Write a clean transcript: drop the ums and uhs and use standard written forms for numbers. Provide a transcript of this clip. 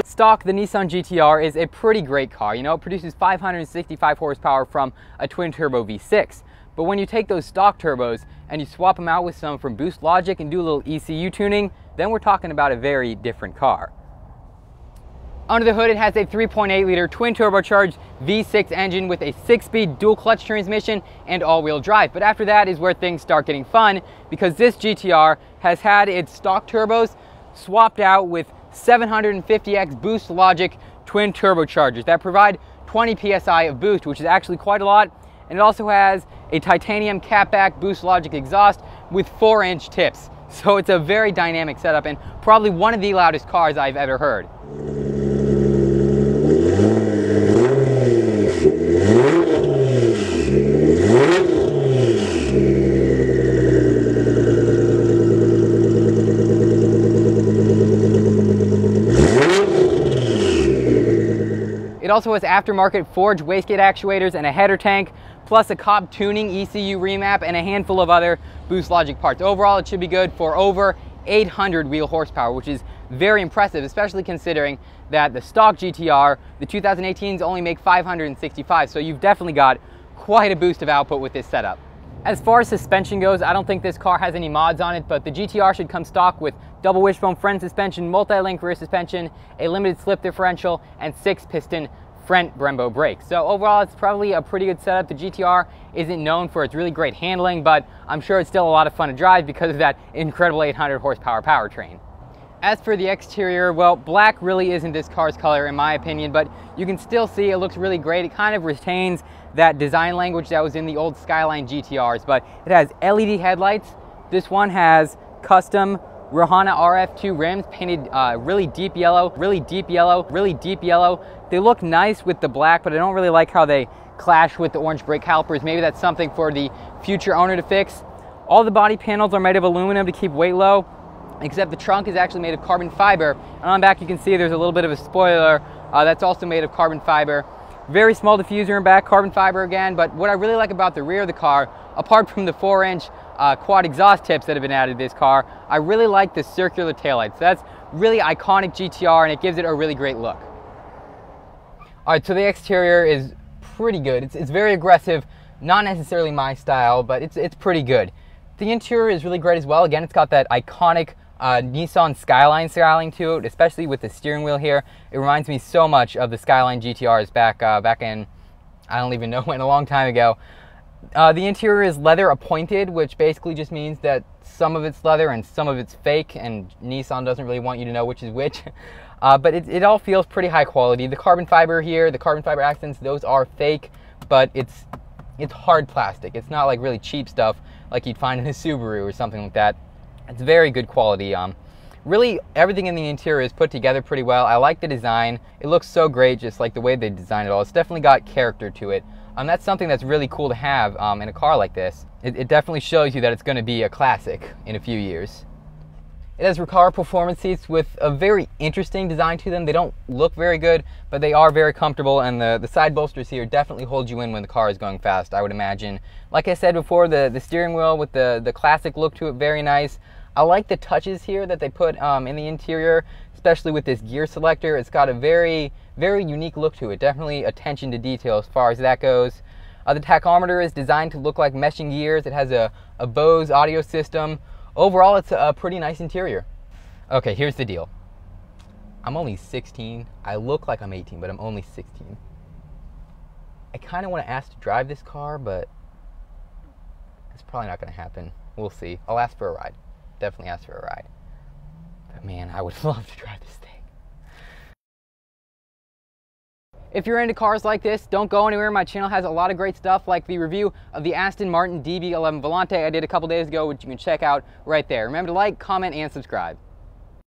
Stock, the Nissan GTR is a pretty great car. You know, it produces 565 horsepower from a twin-turbo V6. But when you take those stock turbos and you swap them out with some from Boost Logic and do a little ECU tuning, then we're talking about a very different car. Under the hood, it has a 3.8-liter twin-turbocharged V6 engine with a 6-speed dual-clutch transmission and all-wheel drive. But after that is where things start getting fun, because this GTR has had its stock turbos swapped out with 750X Boost Logic twin turbochargers that provide 20 psi of boost, which is actually quite a lot. And it also has a titanium catback Boost Logic exhaust with 4-inch tips. So it's a very dynamic setup and probably one of the loudest cars I've ever heard. It also has aftermarket Forge wastegate actuators and a header tank, plus a Cobb tuning ECU remap and a handful of other Boost Logic parts. Overall, it should be good for over 800 wheel horsepower, which is very impressive, especially considering that the stock GTR, the 2018s, only make 565, so you've definitely got quite a boost of output with this setup. As far as suspension goes, I don't think this car has any mods on it, but the GTR should come stock with double wishbone front suspension, multi-link rear suspension, a limited slip differential, and 6-piston front Brembo brakes. So overall, it's probably a pretty good setup. The GTR isn't known for its really great handling, but I'm sure it's still a lot of fun to drive because of that incredible 800 horsepower powertrain. As for the exterior, well, black really isn't this car's color in my opinion, but you can still see it looks really great. It kind of retains that design language that was in the old Skyline GTRs, but it has LED headlights. This one has custom Rohana RF2 rims painted really deep yellow. They look nice with the black, but I don't really like how they clash with the orange brake calipers. Maybe that's something for the future owner to fix. All the body panels are made of aluminum to keep weight low, except the trunk is actually made of carbon fiber. And on the back you can see there's a little bit of a spoiler that's also made of carbon fiber. Very small diffuser in back, carbon fiber again, but what I really like about the rear of the car, apart from the 4-inch quad exhaust tips that have been added to this car, I really like the circular taillights. That's really iconic GTR and it gives it a really great look. Alright, so the exterior is pretty good. It's very aggressive, not necessarily my style, but it's pretty good. The interior is really great as well. Again, it's got that iconic Nissan Skyline styling to it, especially with the steering wheel here. It reminds me so much of the Skyline GTRs back in, I don't even know when, a long time ago. The interior is leather appointed, which basically just means that some of it's leather and some of it's fake, and Nissan doesn't really want you to know which is which. But it all feels pretty high quality. The carbon fiber here, the carbon fiber accents, those are fake, but it's hard plastic. It's not like really cheap stuff like you'd find in a Subaru or something like that. It's very good quality. Really, everything in the interior is put together pretty well. I like the design. It looks so great, just like the way they designed it all. It's definitely got character to it. That's something that's really cool to have in a car like this. It definitely shows you that it's going to be a classic in a few years. It has Recaro performance seats with a very interesting design to them. They don't look very good, but they are very comfortable, and the side bolsters here definitely hold you in when the car is going fast, I would imagine. Like I said before, the steering wheel with the classic look to it, very nice. I like the touches here that they put in the interior, especially with this gear selector. It's got a very, very unique look to it. Definitely attention to detail as far as that goes. The tachometer is designed to look like meshing gears. It has a Bose audio system. Overall, it's a pretty nice interior. Okay, here's the deal. I'm only 16. I look like I'm 18, but I'm only 16. I kind of want to ask to drive this car, but it's probably not going to happen. We'll see. I'll ask for a ride. Definitely ask for a ride. But man, I would love to drive this thing. If you're into cars like this, don't go anywhere. My channel has a lot of great stuff, like the review of the Aston Martin DB11 Volante I did a couple days ago, which you can check out right there. Remember to like, comment, and subscribe.